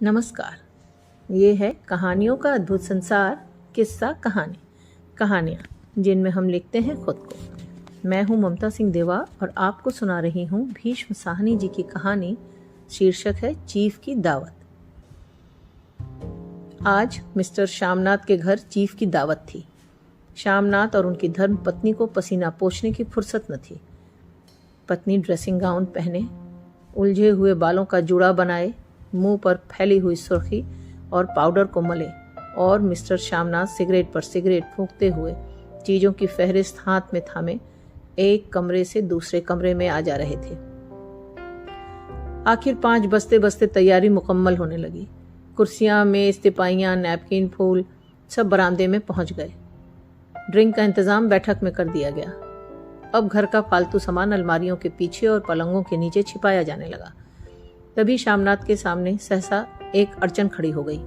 नमस्कार। ये है कहानियों का अद्भुत संसार, किस्सा कहानियाँ जिनमें हम लिखते हैं खुद को। मैं हूँ ममता सिंह देवा और आपको सुना रही हूँ भीष्म साहनी जी की कहानी। शीर्षक है चीफ की दावत। आज मिस्टर श्यामनाथ के घर चीफ की दावत थी। श्यामनाथ और उनकी धर्म पत्नी को पसीना पोंछने की फुर्सत न थी। पत्नी ड्रेसिंग गाउन पहने, उलझे हुए बालों का जूड़ा बनाए, मुंह पर फैली हुई सुर्खी और पाउडर को मले, और मिस्टर श्यामनाथ सिगरेट पर सिगरेट फूंकते हुए चीजों की फहरिस्त हाथ में थामे एक कमरे से दूसरे कमरे में आ जा रहे थे। आखिर 5 बजते बजते तैयारी मुकम्मल होने लगी। कुर्सियां, मेज, तिपाइयां, नैपकिन, फूल सब बरामदे में पहुंच गए। ड्रिंक का इंतजाम बैठक में कर दिया गया। अब घर का फालतू सामान अलमारियों के पीछे और पलंगों के नीचे छिपाया जाने लगा। तभी श्यामनाथ के सामने सहसा एक अड़चन खड़ी हो गई।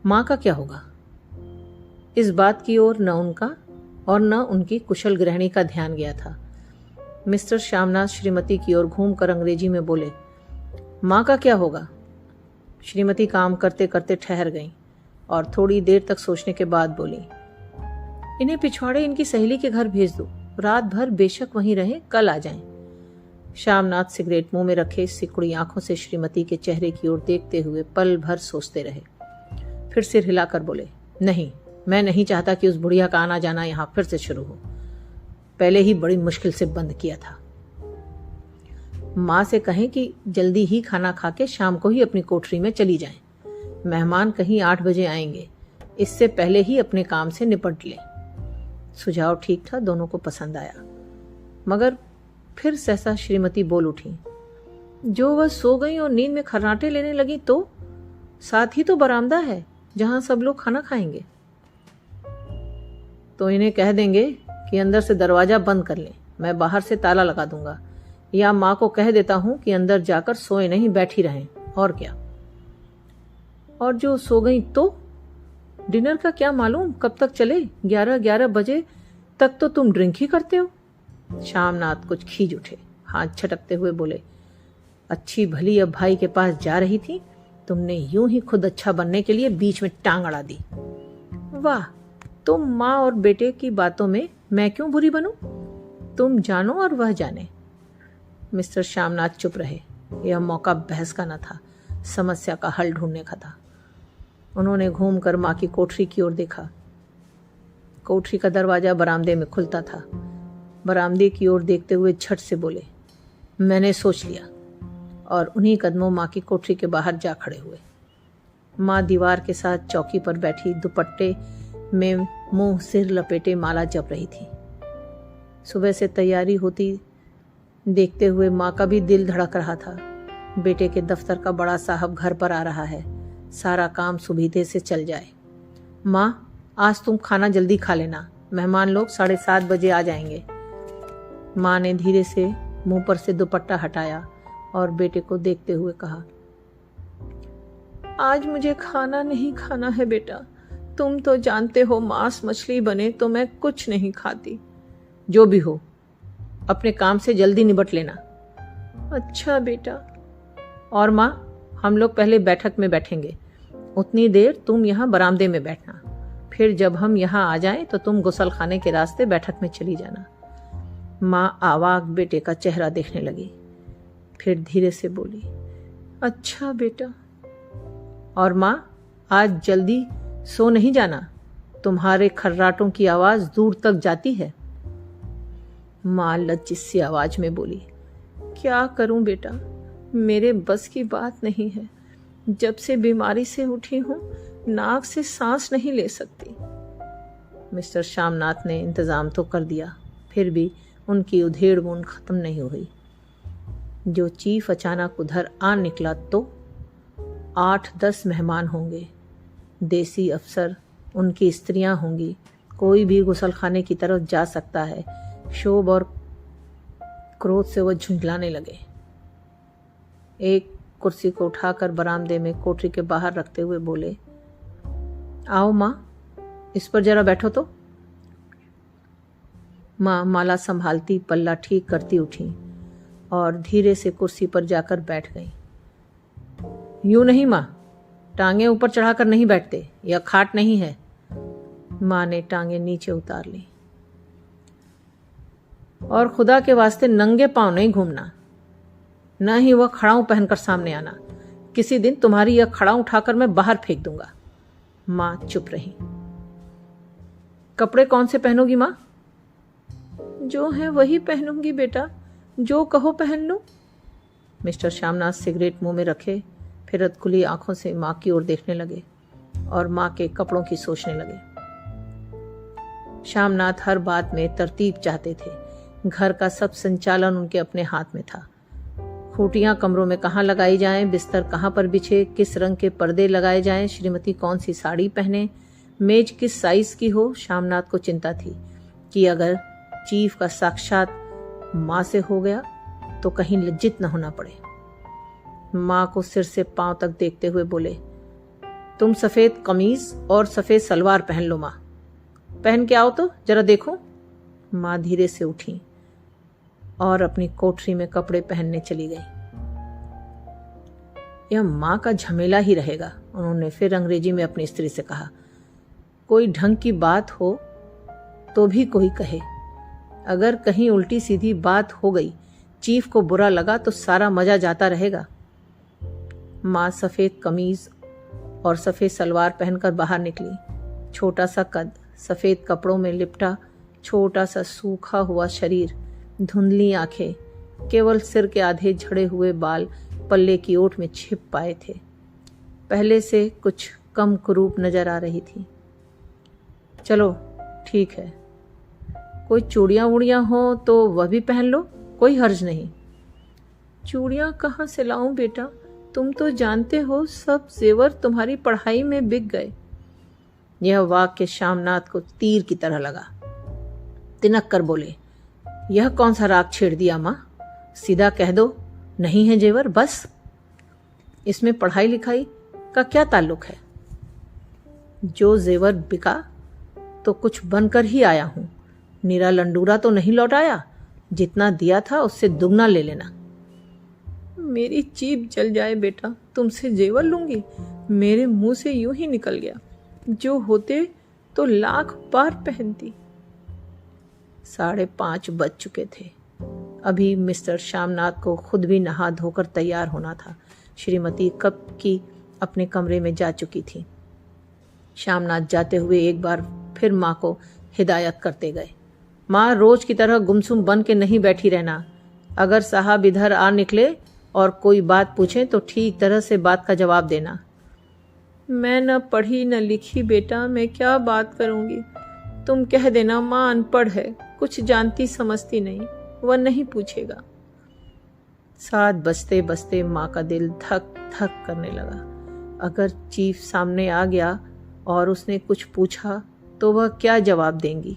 माँ का क्या होगा? इस बात की ओर न उनका और न उनकी कुशल गृहिणी का ध्यान गया था। मिस्टर श्यामनाथ श्रीमती की ओर घूमकर अंग्रेजी में बोले, माँ का क्या होगा? श्रीमती काम करते करते ठहर गईं और थोड़ी देर तक सोचने के बाद बोली, इन्हें पिछवाड़े इनकी सहेली के घर भेज दो, रात भर बेशक वहीं रहें, कल आ जाएं। श्यामनाथ सिगरेट मुंह में रखे सिकुड़ी आंखों से श्रीमती के चेहरे की ओर देखते हुए पल भर सोचते रहे। फिर सिर हिलाकर बोले, नहीं, मैं नहीं चाहता कि उस बुढ़िया का आना जाना यहां फिर से शुरू हो। पहले ही बड़ी मुश्किल से बंद किया था। माँ से कहें कि जल्दी ही खाना खा के शाम को ही अपनी कोठरी में चली जाएं। मेहमान कहीं 8 बजे आएंगे, इससे पहले ही अपने काम से निपट ले। सुझाव ठीक था, दोनों को पसंद आया। मगर फिर सहसा श्रीमती बोल उठी, जो वह सो गई और नींद में खर्राटे लेने लगी तो साथ ही तो बरामदा है जहां सब लोग खाना खाएंगे। तो इन्हें कह देंगे कि अंदर से दरवाजा बंद कर लें, मैं बाहर से ताला लगा दूंगा, या माँ को कह देता हूं कि अंदर जाकर सोए नहीं, बैठी रहें। और क्या? और जो सो गई तो डिनर का क्या मालूम कब तक चले? 11 बजे तक तो तुम ड्रिंक ही करते हो। श्यामनाथ कुछ खींच उठे, हाथ छटकते हुए बोले, अच्छी भली अब भाई के पास जा रही थी, तुमने यूं ही खुद अच्छा बनने के लिए बीच में टांग अड़ा दी। वाह, तुम माँ और बेटे की बातों में मैं क्यों बुरी बनूं? तुम जानो और वह जाने। मिस्टर श्यामनाथ चुप रहे। यह मौका बहस का न था, समस्या का हल ढूंढने का था। उन्होंने घूमकर माँ की कोठरी की ओर देखा। कोठरी का दरवाजा बरामदे में खुलता था। बरामदे की ओर देखते हुए झट से बोले, मैंने सोच लिया, और उन्हीं कदमों माँ की कोठरी के बाहर जा खड़े हुए। माँ दीवार के साथ चौकी पर बैठी दुपट्टे में मुंह सिर लपेटे माला जप रही थी। सुबह से तैयारी होती देखते हुए माँ का भी दिल धड़क रहा था। बेटे के दफ्तर का बड़ा साहब घर पर आ रहा है, सारा काम सुविधे से चल जाए। माँ, आज तुम खाना जल्दी खा लेना, मेहमान लोग 7:30 बजे आ जाएंगे। माँ ने धीरे से मुंह पर से दुपट्टा हटाया और बेटे को देखते हुए कहा, आज मुझे खाना नहीं खाना है बेटा, तुम तो जानते हो मांस मछली बने तो मैं कुछ नहीं खाती। जो भी हो, अपने काम से जल्दी निपट लेना। अच्छा बेटा। और माँ, हम लोग पहले बैठक में बैठेंगे, उतनी देर तुम यहाँ बरामदे में बैठना, फिर जब हम यहाँ आ जाएं तो तुम गुसल खाने के रास्ते बैठक में चली जाना। माँ आवाक बेटे का चेहरा देखने लगी, फिर धीरे से बोली, अच्छा बेटा। और माँ, आज जल्दी सो नहीं जाना, तुम्हारे खर्राटों की आवाज दूर तक जाती है। माँ लज्जित सी आवाज में बोली, क्या करूं बेटा, मेरे बस की बात नहीं है। जब से बीमारी से उठी हूं, नाक से सांस नहीं ले सकती। मिस्टर श्यामनाथ ने इंतजाम तो कर दिया, फिर भी उनकी उधेड़-बुन खत्म नहीं हुई। जो चीफ अचानक उधर आ निकला तो 8-10 मेहमान होंगे, देसी अफसर, उनकी स्त्रियां होंगी, कोई भी गुसलखाने की तरफ जा सकता है। क्षोभ और क्रोध से वह झुंझलाने लगे। एक कुर्सी को उठाकर बरामदे में कोठरी के बाहर रखते हुए बोले, आओ माँ, इस पर जरा बैठो तो। माँ माला संभालती पल्ला ठीक करती उठी और धीरे से कुर्सी पर जाकर बैठ गई। यूं नहीं माँ, टांगे ऊपर चढ़ाकर नहीं बैठते, यह खाट नहीं है। माँ ने टांगे नीचे उतार ली। और खुदा के वास्ते नंगे पांव नहीं घूमना, न ही वह खड़ाऊं पहनकर सामने आना। किसी दिन तुम्हारी यह खड़ाऊं उठाकर मैं बाहर फेंक दूंगा। माँ चुप रही। कपड़े कौन से पहनोगी माँ? जो है वही पहनूंगी बेटा, जो कहो पहन लूं। मिस्टर श्यामनाथ सिगरेट मुंह में रखे फिर अधखुली आंखों से माँ की ओर देखने लगे और माँ के कपड़ों की सोचने लगे। श्यामनाथ हर बात में तरतीब चाहते थे। घर का सब संचालन उनके अपने हाथ में था। खूंटियां कमरों में कहाँ लगाई जाएं, बिस्तर कहाँ पर बिछे, किस रंग के पर्दे लगाए जाएं, श्रीमती कौन सी साड़ी पहने, मेज किस साइज की हो। श्यामनाथ को चिंता थी कि अगर चीफ का साक्षात माँ से हो गया तो कहीं लज्जित न होना पड़े। माँ को सिर से पांव तक देखते हुए बोले, तुम सफेद कमीज और सफेद सलवार पहन लो माँ। पहन के आओ तो जरा देखो। माँ धीरे से उठी और अपनी कोठरी में कपड़े पहनने चली गई। यह माँ का झमेला ही रहेगा, उन्होंने फिर अंग्रेजी में अपनी स्त्री से कहा। कोई ढंग की बात हो तो भी कोई कहे, अगर कहीं उल्टी सीधी बात हो गई, चीफ को बुरा लगा तो सारा मजा जाता रहेगा। माँ सफेद कमीज और सफेद सलवार पहनकर बाहर निकली। छोटा सा कद, सफेद कपड़ों में लिपटा छोटा सा सूखा हुआ शरीर, धुंधली आंखें, केवल सिर के आधे झड़े हुए बाल पल्ले की ओट में छिप पाए थे। पहले से कुछ कम कुरूप नजर आ रही थी। चलो ठीक है, कोई चूड़ियां वूड़ियां हो तो वह भी पहन लो, कोई हर्ज नहीं। चूड़ियां कहाँ से लाऊं बेटा, तुम तो जानते हो सब जेवर तुम्हारी पढ़ाई में बिक गए। यह वाक्य श्यामनाथ को तीर की तरह लगा। तिनक कर बोले, यह कौन सा राग छेड़ दिया माँ? सीधा कह दो नहीं है जेवर, बस। इसमें पढ़ाई लिखाई का क्या ताल्लुक है? जो जेवर बिका तो कुछ बनकर ही आया हूं, नीरा लंडूरा तो नहीं लौटाया। जितना दिया था उससे दुगना ले लेना। मेरी जीभ जल जाए बेटा, तुमसे जेवर लूंगी? मेरे मुंह से यूं ही निकल गया, जो होते तो लाख बार पहनती। 5:30 बज चुके थे। अभी मिस्टर श्यामनाथ को खुद भी नहा धोकर तैयार होना था। श्रीमती कब की अपने कमरे में जा चुकी थी। श्यामनाथ जाते हुए एक बार फिर माँ को हिदायत करते गए, माँ रोज की तरह गुमसुम बन के नहीं बैठी रहना। अगर साहब इधर आ निकले और कोई बात पूछे तो ठीक तरह से बात का जवाब देना। मैं न पढ़ी न लिखी बेटा, मैं क्या बात करूंगी? तुम कह देना माँ अनपढ़ है, कुछ जानती समझती नहीं, वह नहीं पूछेगा। 7 बजते बजते माँ का दिल धक धक करने लगा। अगर चीफ सामने आ गया और उसने कुछ पूछा तो वह क्या जवाब देंगी?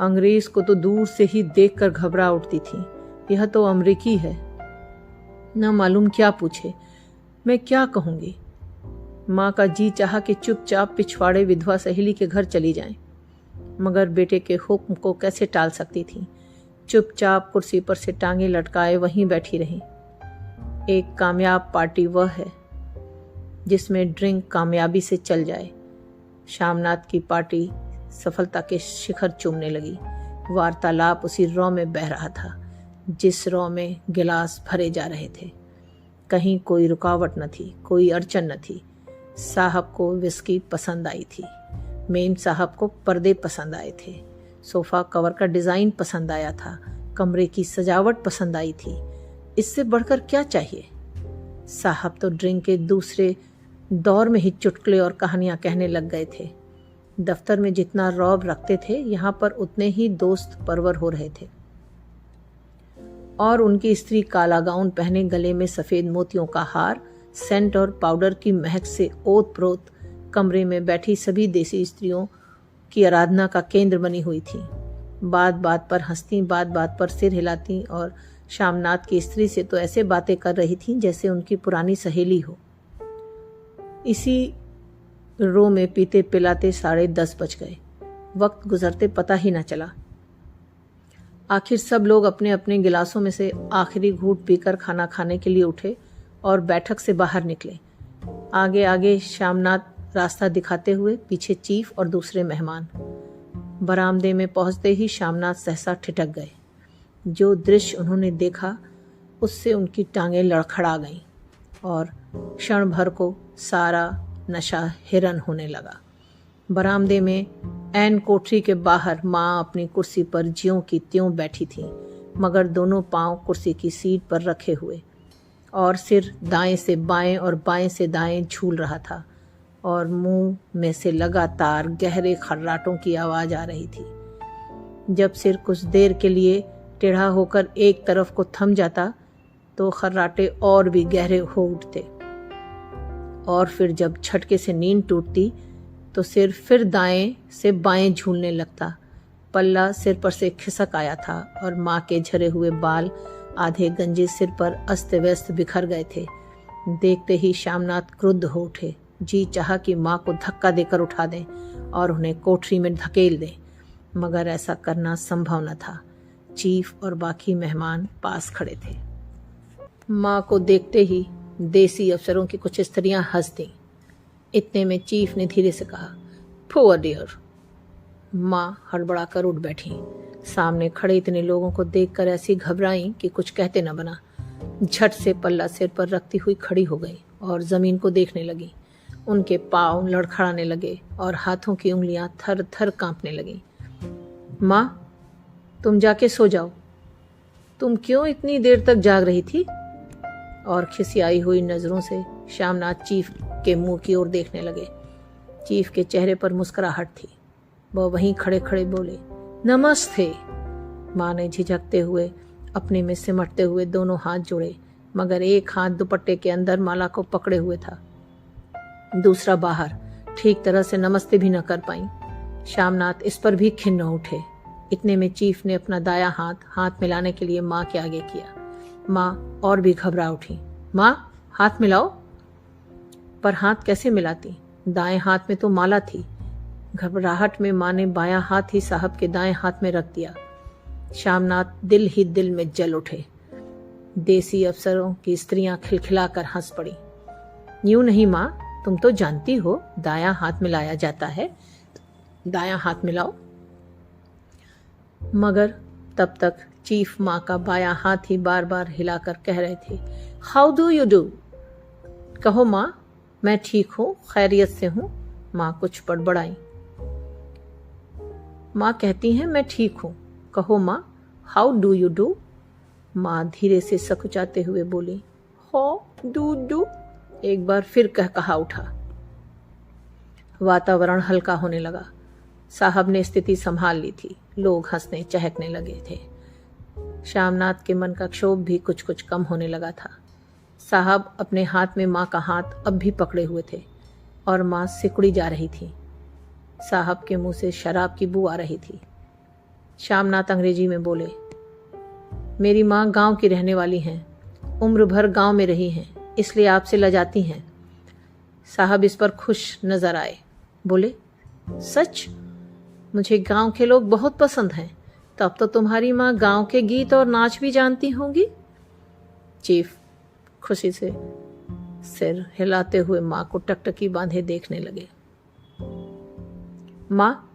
अंग्रेज को तो दूर से ही देखकर घबरा उठती थी, यह तो अमरीकी है, न मालूम क्या पूछे। मैं क्या कहूंगी? माँ का जी चाहा कि चुपचाप पिछवाड़े विधवा सहेली के घर चली जाएं, मगर बेटे के हुक्म को कैसे टाल सकती थी। चुपचाप कुर्सी पर से टांगे लटकाए वहीं बैठी रही। एक कामयाब पार्टी वह है जिसमें ड्रिंक कामयाबी से चल जाए। श्यामनाथ की पार्टी सफलता के शिखर चूमने लगी। वार्तालाप उसी रौ में बह रहा था जिस रौ में गिलास भरे जा रहे थे। कहीं कोई रुकावट न थी, कोई अड़चन न थी। साहब को विस्की पसंद आई थी, मेम साहब को पर्दे पसंद आए थे, सोफा कवर का डिजाइन पसंद आया था, कमरे की सजावट पसंद आई थी। इससे बढ़कर क्या चाहिए? साहब तो ड्रिंक के दूसरे दौर में ही चुटकुले और कहानियां कहने लग गए थे। दफ्तर में जितना रौब रखते थे, यहाँ पर उतने ही दोस्त परवर हो रहे थे। और उनकी स्त्री काला गाउन पहने, गले में सफेद मोतियों का हार, सेंट और पाउडर की महक से ओत प्रोत कमरे में बैठी सभी देसी स्त्रियों की आराधना का केंद्र बनी हुई थी। बात बात पर हंसती, बात बात पर सिर हिलाती और श्यामनाथ की स्त्री से तो ऐसे बातें कर रही थी जैसे उनकी पुरानी सहेली हो। इसी रो में पीते पिलाते 10:30 बज गए। वक्त गुजरते पता ही न चला। आखिर सब लोग अपने अपने गिलासों में से आखिरी घूंट पीकर खाना खाने के लिए उठे और बैठक से बाहर निकले। आगे आगे श्यामनाथ रास्ता दिखाते हुए, पीछे चीफ और दूसरे मेहमान। बरामदे में पहुंचते ही श्यामनाथ सहसा ठिठक गए। जो दृश्य उन्होंने देखा उससे उनकी टांगें लड़खड़ा गईं और क्षण भर को सारा नशा हिरन होने लगा। बरामदे में ऐन कोठरी के बाहर माँ अपनी कुर्सी पर ज्यों की त्यों बैठी थी, मगर दोनों पांव कुर्सी की सीट पर रखे हुए, और सिर दाएं से बाएं और बाएं से दाएं झूल रहा था, और मुंह में से लगातार गहरे खर्राटों की आवाज आ रही थी। जब सिर कुछ देर के लिए टेढ़ा होकर एक तरफ को थम जाता तो खर्राटे और भी गहरे हो उठते, और फिर जब झटके से नींद टूटती तो सिर फिर दाएं से बाएं झूलने लगता। पल्ला सिर पर से खिसक आया था और माँ के झरे हुए बाल आधे गंजे सिर पर अस्त व्यस्त बिखर गए थे। देखते ही श्यामनाथ क्रुद्ध हो उठे। जी चाहा कि माँ को धक्का देकर उठा दें और उन्हें कोठरी में धकेल दें, मगर ऐसा करना संभव न था। चीफ और बाकी मेहमान पास खड़े थे। माँ को देखते ही देसी अफसरों की कुछ स्त्रियां हंस दीं। इतने में चीफ ने धीरे से कहा, पुअर डियर। माँ हड़बड़ा कर उठ बैठी। सामने खड़े इतने लोगों को देखकर ऐसी घबराई कि कुछ कहते न बना। झट से पल्ला सिर पर रखती हुई खड़ी हो गई और जमीन को देखने लगी। उनके पांव लड़खड़ाने लगे और हाथों की उंगलियां थर थर कांपने लगी। माँ, तुम जाके सो जाओ। तुम क्यों इतनी देर तक जाग रही थी? और खिसियाई हुई नजरों से श्यामनाथ चीफ के मुंह की ओर देखने लगे। चीफ के चेहरे पर मुस्कुराहट थी। वह वहीं खड़े खड़े बोले, नमस्ते। माँ ने झिझकते हुए अपने में सिमटते हुए दोनों हाथ जोड़े, मगर एक हाथ दुपट्टे के अंदर माला को पकड़े हुए था, दूसरा बाहर। ठीक तरह से नमस्ते भी न कर पाई। श्यामनाथ इस पर भी खिन्न हो उठे। इतने में चीफ ने अपना दायां हाथ मिलाने के लिए माँ के आगे किया। माँ और भी घबरा उठी। माँ, हाथ मिलाओ। पर हाथ कैसे मिलाती? दाएं हाथ में तो माला थी। घबराहट में माँ ने बायां हाथ ही साहब के दाएं हाथ में रख दिया। श्यामनाथ दिल ही दिल में जल उठे। देसी अफसरों की स्त्रियां खिलखिलाकर हंस पड़ी। यूं नहीं माँ, तुम तो जानती हो दायां हाथ मिलाया जाता है, दायां हाथ मिलाओ। मगर तब तक चीफ माँ का बायां हाथ ही बार बार हिलाकर कह रहे थे, हाउ डू यू डू? कहो माँ, मैं ठीक हूँ, खैरियत से हूँ। माँ कुछ बड़बड़ाई। माँ कहती हैं मैं ठीक हूँ। कहो माँ, हाउ डू यू डू? माँ धीरे से सकुचाते हुए बोली, हाउ डू डू। एक बार फिर कहा उठा। वातावरण हल्का होने लगा। साहब ने स्थिति संभाल ली थी। लोग हंसने चहकने लगे थे। श्यामनाथ के मन का क्षोभ भी कुछ कुछ कम होने लगा था। साहब अपने हाथ में माँ का हाथ अब भी पकड़े हुए थे और माँ सिकुड़ी जा रही थी। साहब के मुंह से शराब की बू आ रही थी। श्यामनाथ अंग्रेजी में बोले, मेरी माँ गांव की रहने वाली हैं, उम्र भर गांव में रही हैं, इसलिए आपसे लजाती हैं। साहब इस पर खुश नजर आए। बोले, सच? मुझे गांव के लोग बहुत पसंद हैं। तब तो तुम्हारी माँ गांव के गीत और नाच भी जानती होंगी। चीफ खुशी से सिर हिलाते हुए माँ को टकटकी बांधे देखने लगे। माँ,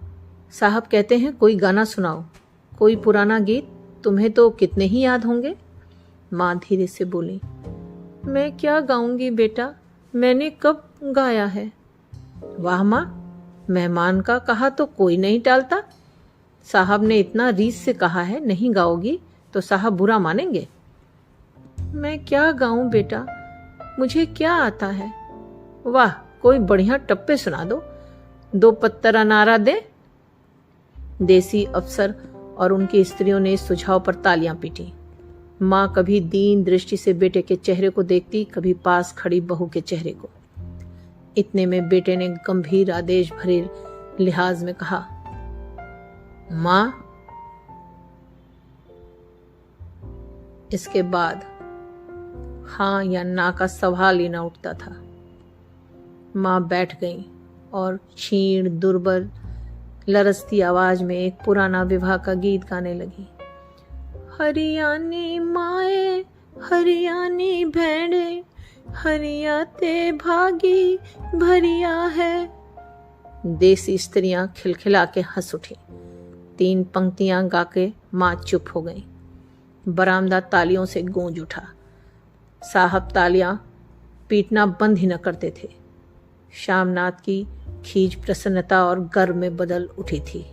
साहब कहते हैं कोई गाना सुनाओ, कोई पुराना गीत, तुम्हें तो कितने ही याद होंगे। माँ धीरे से बोली, मैं क्या गाऊंगी बेटा, मैंने कब गाया है। वाह माँ, मेहमान का कहा तो कोई नहीं टालता। साहब ने इतना रीस से कहा है, नहीं गाओगी तो साहब बुरा मानेंगे। मैं क्या गाऊं बेटा, मुझे क्या आता है। वाह, कोई बढ़िया टप्पे सुना दो, दो पत्तरा नारा दे। देसी अफसर और उनकी स्त्रियों ने इस सुझाव पर तालियां पीटी। माँ कभी दीन दृष्टि से बेटे के चेहरे को देखती, कभी पास खड़ी बहू के चेहरे को। इतने में बेटे ने गंभीर आदेश भरे लिहाज में कहा, माँ। इसके बाद हाँ या ना का सवाल ही ना उठता था। माँ बैठ गईं और क्षीण दुर्बल लरसती आवाज में एक पुराना विवाह का गीत गाने लगी। हरियाणी माए, हरियाणी भेड़े, हरिया ते भागी भरिया है। देसी स्त्रियां खिलखिला के हंस उठी। 3 पंक्तियां गा के माँ चुप हो गई। बरामदा तालियों से गूंज उठा। साहब तालियां पीटना बंद ही न करते थे। श्यामनाथ की खीज प्रसन्नता और गर्व में बदल उठी थी।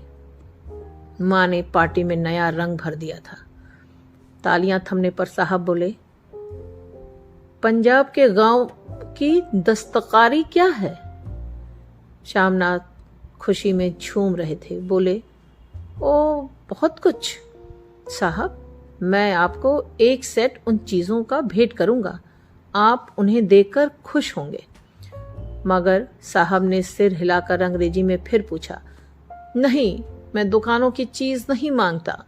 माँ ने पार्टी में नया रंग भर दिया था। तालियां थमने पर साहब बोले, पंजाब के गांव की दस्तकारी क्या है? श्यामनाथ खुशी में झूम रहे थे। बोले, ओ बहुत कुछ साहब, मैं आपको एक सेट उन चीजों का भेंट करूंगा। आप उन्हें देखकर खुश होंगे। मगर साहब ने सिर हिलाकर अंग्रेजी में फिर पूछा, नहीं, मैं दुकानों की चीज नहीं मांगता।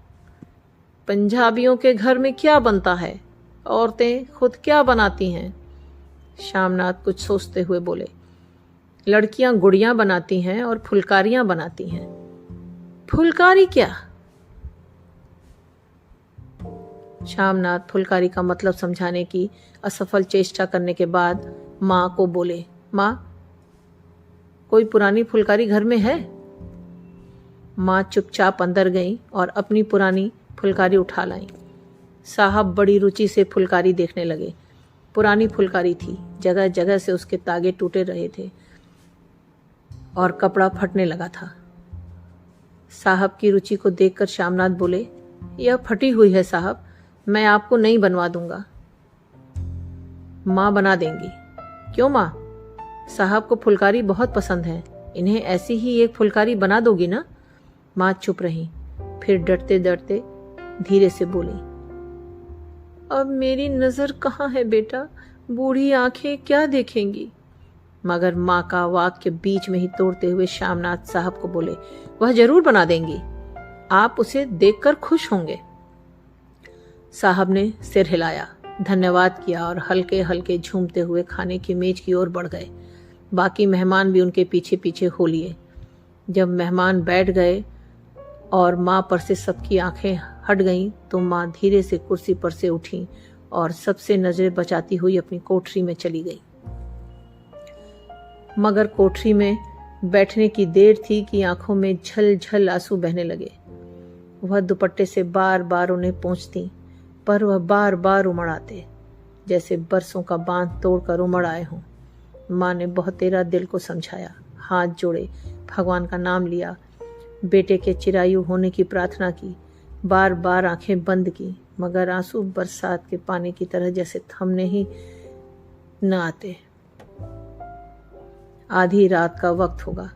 पंजाबियों के घर में क्या बनता है? औरतें खुद क्या बनाती हैं? श्यामनाथ कुछ सोचते हुए बोले, लड़कियां गुड़ियां बनाती हैं और फुलकारियां बनाती हैं। फुलकारी क्या? श्यामनाथ फुलकारी का मतलब समझाने की असफल चेष्टा करने के बाद माँ को बोले, माँ, कोई पुरानी फुलकारी घर में है? माँ चुपचाप अंदर गई और अपनी पुरानी फुलकारी उठा लाई। साहब बड़ी रुचि से फुलकारी देखने लगे। पुरानी फुलकारी थी, जगह जगह से उसके तागे टूटे रहे थे और कपड़ा फटने लगा था। साहब की रुचि को देखकर श्यामनाथ बोले, यह फटी हुई है साहब, मैं आपको नई बनवा दूंगा। माँ बना देंगी। क्यों माँ? साहब को फुलकारी बहुत पसंद है, इन्हें ऐसी ही एक फुलकारी बना दोगी ना? माँ चुप रही, फिर डरते डरते धीरे से बोली, अब मेरी नजर कहाँ है बेटा, बूढ़ी आंखें क्या देखेंगी? मगर माँ का वाक्य बीच में ही तोड़ते हुए श्यामनाथ साहब को बोले, वह जरूर बना देंगी, आप उसे देखकर खुश होंगे। साहब ने सिर हिलाया, धन्यवाद किया और हल्के हल्के झूमते हुए खाने की मेज की ओर बढ़ गए। बाकी मेहमान भी उनके पीछे पीछे हो लिए। जब मेहमान बैठ गए और माँ पर से सबकी आंखें हट गईं, तो माँ धीरे से कुर्सी पर से उठी और सबसे नजरें बचाती हुई अपनी कोठरी में चली गई। मगर कोठरी में बैठने की देर थी कि आंखों में झल झल आंसू बहने लगे। वह दुपट्टे से बार बार उन्हें पोंछती, पर वह बार बार उमड़ आते, जैसे बरसों का बांध तोड़कर उमड़ आए हों। माँ ने बहुतेरा दिल को समझाया, हाथ जोड़े, भगवान का नाम लिया, बेटे के चिरायु होने की प्रार्थना की, बार बार आंखें बंद की, मगर आंसू बरसात के पानी की तरह जैसे थमने ही न आते। आधी रात का वक्त होगा।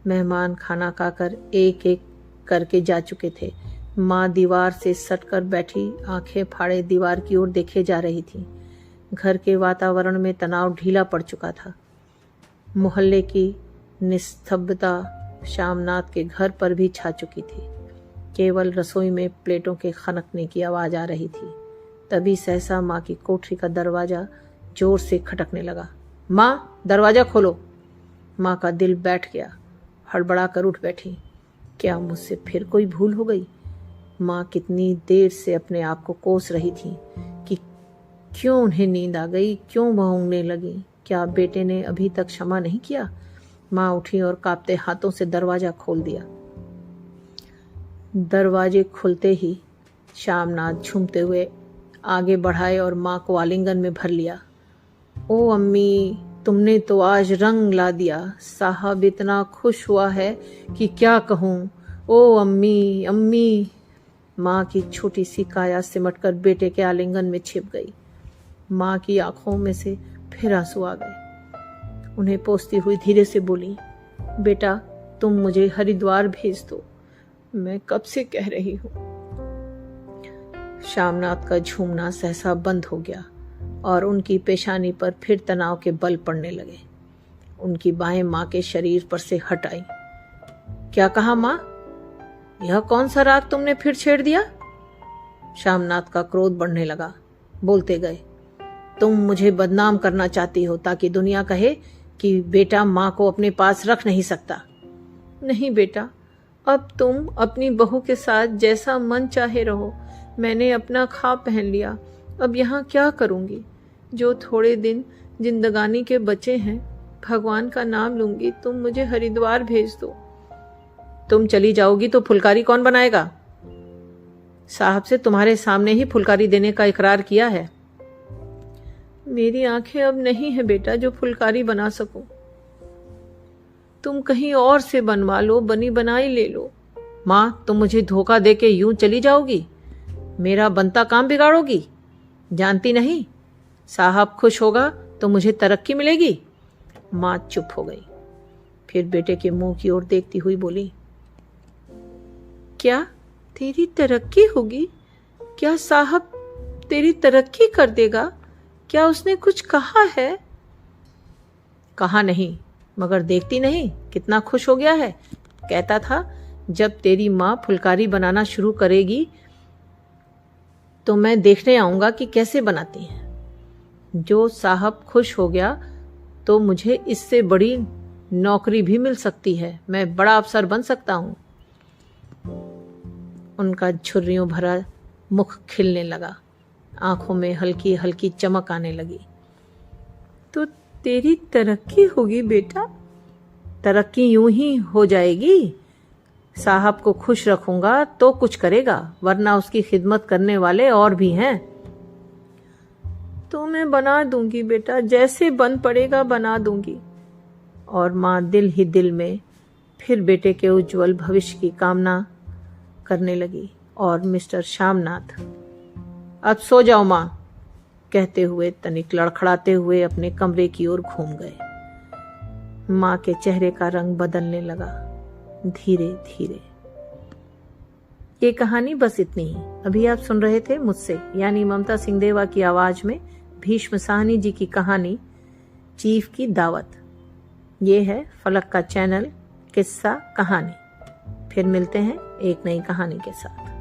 मेहमान खाना खाकर एक एक करके जा चुके थे। माँ दीवार से सटकर बैठी, आंखें फाड़े दीवार की ओर देखे जा रही थी। घर के वातावरण में तनाव ढीला पड़ चुका था। मोहल्ले की निस्तब्धता श्यामनाथ के घर पर भी छा चुकी थी। केवल रसोई में प्लेटों के खनकने की आवाज आ रही थी। तभी सहसा माँ की कोठरी का दरवाजा जोर से खटकने लगा। माँ, दरवाजा खोलो। माँ का दिल बैठ गया, हड़बड़ा कर उठ बैठी। क्या मुझसे फिर कोई भूल हो गई? माँ कितनी देर से अपने आप को कोस रही थी कि क्यों उन्हें नींद आ गई, क्यों भौंकने लगी। क्या बेटे ने अभी तक क्षमा नहीं किया? माँ उठी और कांपते हाथों से दरवाजा खोल दिया। दरवाजे खुलते ही श्यामनाथ झूमते हुए आगे बढ़ाए और माँ को आलिंगन में भर लिया। ओ अम्मी, तुमने तो आज रंग ला दिया। साहब इतना खुश हुआ है कि क्या कहूँ। ओ अम्मी, अम्मी। माँ की छोटी सी काया सिमटकर बेटे के आलिंगन में छिप गई। माँ की आंखों में से फिर आंसू आ गए। उन्हें पोंछती हुई धीरे से बोली, बेटा, तुम मुझे हरिद्वार भेज दो, मैं कब से कह रही हूँ। श्यामनाथ का झूमना सहसा बंद हो गया और उनकी पेशानी पर फिर तनाव के बल पड़ने लगे। उनकी बाहें माँ के शरीर पर से हट आई। क्या कहा माँ? यह कौन सा राग तुमने फिर छेड़ दिया? श्यामनाथ का क्रोध बढ़ने लगा। बोलते गए, तुम मुझे बदनाम करना चाहती हो ताकि दुनिया कहे कि बेटा माँ को अपने पास रख नहीं सकता। नहीं बेटा, अब तुम अपनी बहू के साथ जैसा मन चाहे रहो। मैंने अपना ख्वाब पहन लिया, अब यहाँ क्या करूँगी। जो थोड़े दिन जिंदगानी के बचे हैं, भगवान का नाम लूंगी, तुम मुझे हरिद्वार भेज दो। तुम चली जाओगी तो फुलकारी कौन बनाएगा? साहब से तुम्हारे सामने ही फुलकारी देने का इकरार किया है। मेरी आंखें अब नहीं है बेटा जो फुलकारी बना सकूं। तुम कहीं और से बनवा लो, बनी बनाई ले लो। मां, तुम मुझे धोखा देके यूं चली जाओगी? मेरा बनता काम बिगाड़ोगी? जानती नहीं, साहब खुश होगा तो मुझे तरक्की मिलेगी। मां चुप हो गई, फिर बेटे के मुंह की ओर देखती हुई बोली, क्या तेरी तरक्की होगी? क्या साहब तेरी तरक्की कर देगा? क्या उसने कुछ कहा है? कहा नहीं, मगर देखती नहीं कितना खुश हो गया है। कहता था जब तेरी माँ फुलकारी बनाना शुरू करेगी तो मैं देखने आऊंगा कि कैसे बनाती है। जो साहब खुश हो गया तो मुझे इससे बड़ी नौकरी भी मिल सकती है, मैं बड़ा अफसर बन सकता हूं। उनका झुर्रियों भरा मुख खिलने लगा, आंखों में हल्की हल्की चमक आने लगी। तो तेरी तरक्की होगी बेटा? तरक्की यूं ही हो जाएगी। साहब को खुश रखूंगा तो कुछ करेगा, वरना उसकी खिदमत करने वाले और भी हैं। तो मैं बना दूंगी बेटा, जैसे बन पड़ेगा बना दूंगी। और माँ दिल ही दिल में फिर बेटे के उज्जवल भविष्य की कामना करने लगी। और मिस्टर श्यामनाथ अब सो जाओ माँ, कहते हुए तनिक लड़खड़ाते हुए अपने कमरे की ओर घूम गए। माँ के चेहरे का रंग बदलने लगा धीरे धीरे। ये कहानी बस इतनी ही। अभी आप सुन रहे थे मुझसे यानी ममता सिंहदेवा की आवाज में भीष्म साहनी जी की कहानी चीफ की दावत। ये है फलक का चैनल किस्सा कहानी। फिर मिलते हैं एक नई कहानी के साथ।